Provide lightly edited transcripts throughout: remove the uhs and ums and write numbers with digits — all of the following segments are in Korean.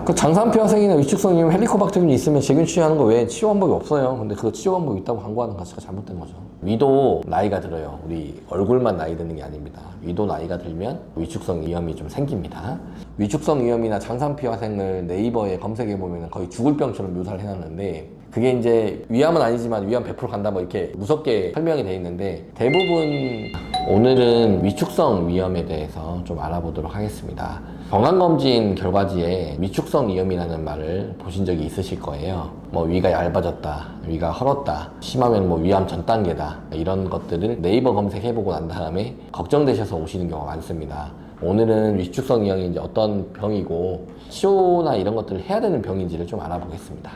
그 장산폐화생이나 위축성 헬리코박터균이 있으면 세균 치료하는 거 외에 치료 방법이 없어요. 근데 그 치료 방법이 있다고 광고하는 가치가 잘못된 거죠. 위도 나이가 들어요. 우리 얼굴만 나이 드는 게 아닙니다. 위도 나이가 들면 위축성 위염이 좀 생깁니다. 위축성 위염이나 장산폐화생을 네이버에 검색해보면 거의 죽을 병처럼 묘사를 해놨는데, 그게 이제 위암은 아니지만 위암 100% 간다 뭐 이렇게 무섭게 설명이 돼 있는데, 대부분 오늘은 위축성 위염에 대해서 좀 알아보도록 하겠습니다. 건강검진 결과지에 위축성 위염이라는 말을 보신 적이 있으실 거예요. 뭐 위가 얇아졌다, 위가 헐었다, 심하면 뭐 위암 전 단계다, 이런 것들을 네이버 검색해보고 난 다음에 걱정되셔서 오시는 경우가 많습니다. 오늘은 위축성 위염이 이제 어떤 병이고 치료나 이런 것들을 해야 되는 병인지를 좀 알아보겠습니다.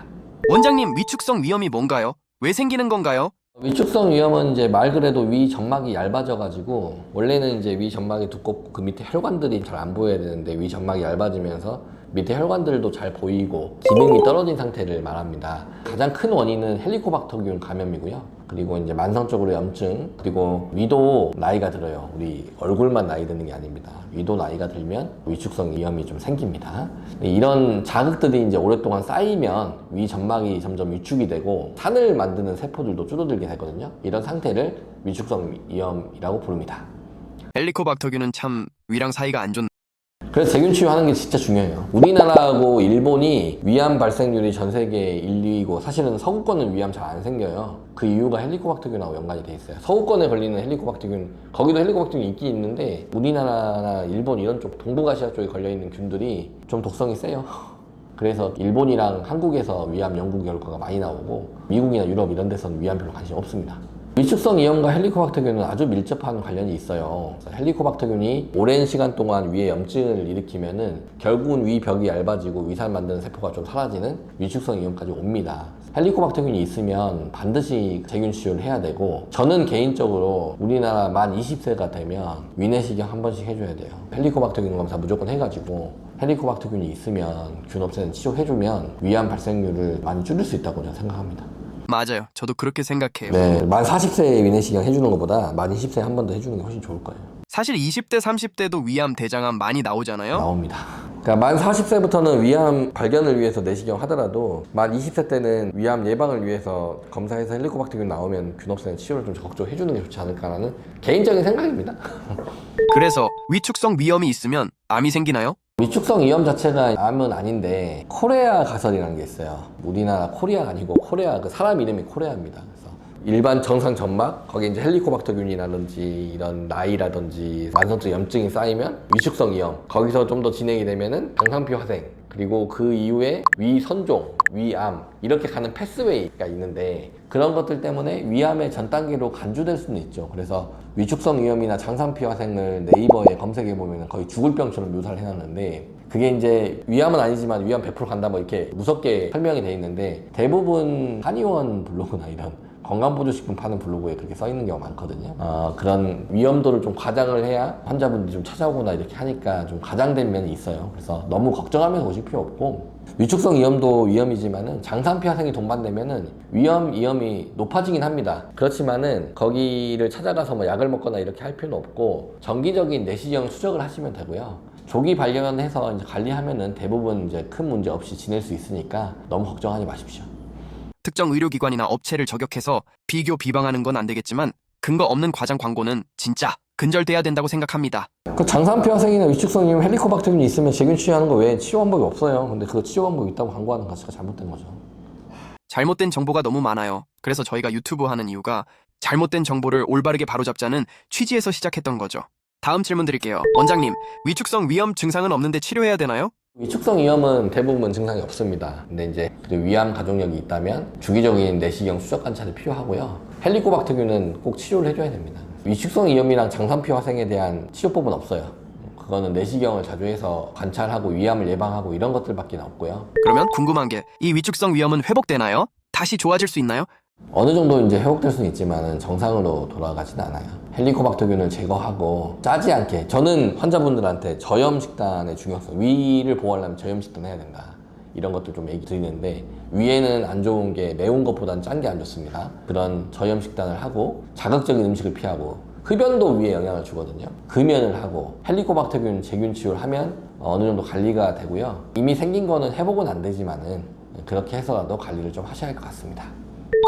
원장님, 위축성 위염이 뭔가요? 왜 생기는 건가요? 위축성 위염은 이제 말 그대로 위 점막이 얇아져가지고, 원래는 이제 위 점막이 두껍고 그 밑에 혈관들이 잘 안 보여야 되는데 위 점막이 얇아지면서 밑에 혈관들도 잘 보이고 기능이 떨어진 상태를 말합니다. 가장 큰 원인은 헬리코박터균 감염이고요. 그리고 이제 만성적으로 염증, 그리고 위도 나이가 들어요. 우리 얼굴만 나이 드는 게 아닙니다. 위도 나이가 들면 위축성 위염이 좀 생깁니다. 이런 자극들이 이제 오랫동안 쌓이면 위 점막이 점점 위축이 되고 산을 만드는 세포들도 줄어들게 되거든요. 이런 상태를 위축성 위염이라고 부릅니다. 헬리코박터균은 참 위랑 사이가 안 좋네. 그래서 세균 치료하는 게 진짜 중요해요. 우리나라하고 일본이 위암 발생률이 전 세계 1, 2위고, 사실은 서구권은 위암 잘 안 생겨요. 그 이유가 헬리코박터균하고 연관이 돼 있어요. 서구권에 걸리는 헬리코박터균, 거기도 헬리코박터균이 있긴 있는데 우리나라나 일본 이런 쪽 동북아시아 쪽에 걸려있는 균들이 좀 독성이 세요. 그래서 일본이랑 한국에서 위암 연구 결과가 많이 나오고 미국이나 유럽 이런 데서는 위암 별로 관심 없습니다. 위축성 위염과 헬리코박터균은 아주 밀접한 관련이 있어요. 헬리코박터균이 오랜 시간 동안 위에 염증을 일으키면은 결국은 위 벽이 얇아지고 위산 만드는 세포가 좀 사라지는 위축성 위염까지 옵니다. 헬리코박터균이 있으면 반드시 세균 치료를 해야 되고, 저는 개인적으로 우리나라 만 20세가 되면 위내시경 한 번씩 해줘야 돼요. 헬리코박터균 검사 무조건 해가지고 헬리코박터균이 있으면 균 없애는 치료해주면 위암 발생률을 많이 줄일 수 있다고 저는 생각합니다. 맞아요. 저도 그렇게 생각해요. 네, 만 40세에 위내시경 해주는 것보다 만 20세에 한 번 더 해주는 게 훨씬 좋을 거예요. 사실 20대, 30대도 위암, 대장암 많이 나오잖아요. 나옵니다. 그러니까 만 40세부터는 위암 발견을 위해서 내시경 하더라도 만 20세 때는 위암 예방을 위해서 검사해서 헬리코박터균 나오면 균 없애는 치료를 좀 적극적으로 해주는 게 좋지 않을까라는 개인적인 생각입니다. 그래서 위축성 위염이 있으면 암이 생기나요? 위축성 위염 자체가 암은 아닌데 코레아 가설이라는 게 있어요. 우리나라 코리아가 아니고 코레아, 그 사람 이름이 코레아입니다. 그래서 일반 정상 점막, 거기에 이제 헬리코박터균이라든지 이런 나이라든지 만성적 염증이 쌓이면 위축성 위염, 거기서 좀 더 진행이 되면은 장산폐화생, 그리고 그 이후에 위선종, 위암, 이렇게 가는 패스웨이가 있는데, 그런 것들 때문에 위암의 전 단계로 간주될 수는 있죠. 그래서 위축성 위염이나 장산폐화생을 네이버에 검색해보면 거의 죽을 병처럼 묘사를 해놨는데, 그게 이제 위암은 아니지만 위암 100% 간다 뭐 이렇게 무섭게 설명이 돼 있는데, 대부분 한의원 블로그나 이런 건강보조식품 파는 블로그에 그렇게 써 있는 경우가 많거든요. 그런 위험도를 좀 과장을 해야 환자분들이 좀 찾아오거나 이렇게 하니까 좀 과장된 면이 있어요. 그래서 너무 걱정하면서 오실 필요 없고, 위축성 위염도 위험이지만은 장산폐화생이 동반되면은 위험이 높아지긴 합니다. 그렇지만은 거기를 찾아가서 뭐 약을 먹거나 이렇게 할 필요는 없고, 정기적인 내시경 추적을 하시면 되고요. 조기 발견해서 이제 관리하면은 대부분 이제 큰 문제 없이 지낼 수 있으니까 너무 걱정하지 마십시오. 특정 의료기관이나 업체를 저격해서 비교 비방하는 건 안 되겠지만 근거 없는 과장 광고는 진짜 근절돼야 된다고 생각합니다. 그 장산폐화생이나 위축성 위염 헬리코박터균이 있으면 세균 치료하는 거 외에 치료 방법이 없어요. 근데 그 치료 방법이 있다고 광고하는 가치가 잘못된 거죠. 잘못된 정보가 너무 많아요. 그래서 저희가 유튜브 하는 이유가 잘못된 정보를 올바르게 바로잡자는 취지에서 시작했던 거죠. 다음 질문 드릴게요. 원장님, 위축성 위염 증상은 없는데 치료해야 되나요? 위축성 위염은 대부분 증상이 없습니다. 근데 이제 위암 가족력이 있다면 주기적인 내시경 추적 관찰이 필요하고요. 헬리코박터균은 꼭 치료를 해줘야 됩니다. 위축성 위염이랑 장산폐화생에 대한 치료법은 없어요. 그거는 내시경을 자주 해서 관찰하고 위암을 예방하고 이런 것들밖에 없고요. 그러면 궁금한 게 이 위축성 위염은 회복되나요? 다시 좋아질 수 있나요? 어느 정도 이제 회복될 수는 있지만 정상으로 돌아가지는 않아요. 헬리코박터균을 제거하고 짜지 않게, 저는 환자분들한테 저염 식단의 중요성, 위를 보호하려면 저염 식단 해야 된다, 이런 것도 좀 얘기 드리는데, 위에는 안 좋은 게 매운 것보단 짠 게 안 좋습니다. 그런 저염 식단을 하고 자극적인 음식을 피하고, 흡연도 위에 영향을 주거든요. 금연을 하고 헬리코박터균 제균 치료를 하면 어느 정도 관리가 되고요. 이미 생긴 거는 회복은 안 되지만은 그렇게 해서라도 관리를 좀 하셔야 할 것 같습니다.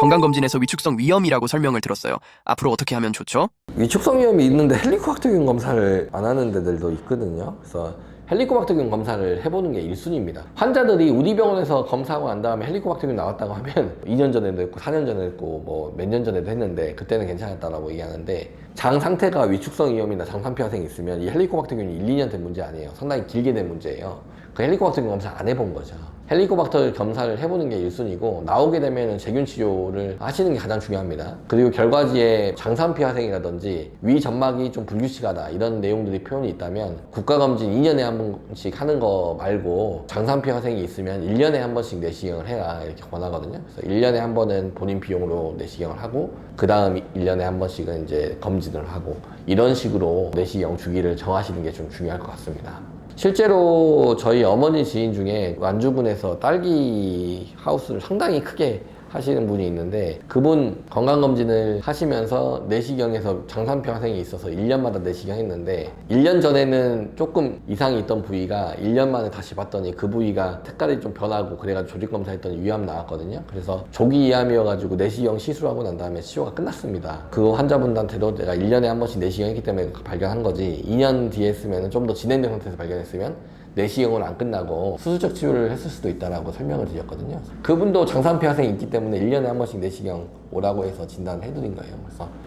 건강검진에서 위축성 위염이라고 설명을 들었어요. 앞으로 어떻게 하면 좋죠? 위축성 위험이 있는데 헬리코박터균 검사를 안 하는 데들도 있거든요. 그래서 헬리코박터균 검사를 해보는 게 1순위입니다. 환자들이 우리 병원에서 검사하고 난 다음에 헬리코박터균 나왔다고 하면 2년 전에도 했고 4년 전에도 했고 뭐 몇 년 전에도 했는데 그때는 괜찮았다라고 얘기하는데 장 상태가 위축성 위염이나 장산피 화생이 있으면 이 헬리코박터균이 1, 2년 된 문제 아니에요. 상당히 길게 된 문제예요. 그 헬리코박터균 검사 안 해본 거죠. 헬리코박터 검사를 해보는 게 1순위고 나오게 되면 제균 치료를 하시는 게 가장 중요합니다. 그리고 결과지에 장산피 화생이라든지 위 점막이 좀 불규칙하다 이런 내용들이 표현이 있다면 국가검진 2년에 한 번씩 하는 거 말고 장산피 화생이 있으면 1년에 한 번씩 내시경을 해라 이렇게 권하거든요. 그래서 1년에 한 번은 본인 비용으로 내시경을 하고 그 다음 1년에 한 번씩은 이제 검진을 하고 이런 식으로 내시경 주기를 정하시는 게 좀 중요할 것 같습니다. 실제로 저희 어머니 지인 중에 완주군에서 딸기 하우스를 상당히 크게 하시는 분이 있는데 그분 건강검진을 하시면서 내시경에서 장산피 화생이 있어서 1년마다 내시경 했는데 1년 전에는 조금 이상이 있던 부위가 1년 만에 다시 봤더니 그 부위가 색깔이 좀 변하고 그래가지고 조직검사 했더니 위암 나왔거든요. 그래서 조기 위암이어가지고 내시경 시술하고 난 다음에 치료가 끝났습니다. 그 환자분한테도 내가 1년에 한 번씩 내시경 했기 때문에 발견한 거지 2년 뒤에 했으면 좀 더 진행된 상태에서 발견했으면 내시경은 안 끝나고 수술적 치료를 했을 수도 있다라고 설명을 드렸거든요. 그분도 장산피 화생이 있기 때문에 1년에 한 번씩 내시경 오라고 해서 진단을 해드린 거예요.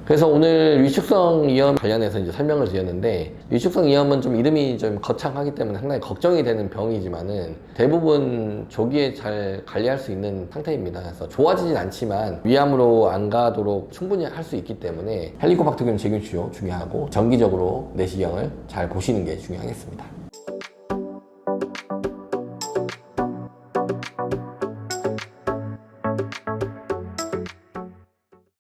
그래서 오늘 위축성 위염 관련해서 이제 설명을 드렸는데 위축성 위염은 좀 이름이 좀 거창하기 때문에 상당히 걱정이 되는 병이지만은 대부분 조기에 잘 관리할 수 있는 상태입니다. 그래서 좋아지진 않지만 위암으로 안 가도록 충분히 할 수 있기 때문에 헬리코박터균 제균 치료 중요하고 정기적으로 내시경을 잘 보시는 게 중요하겠습니다.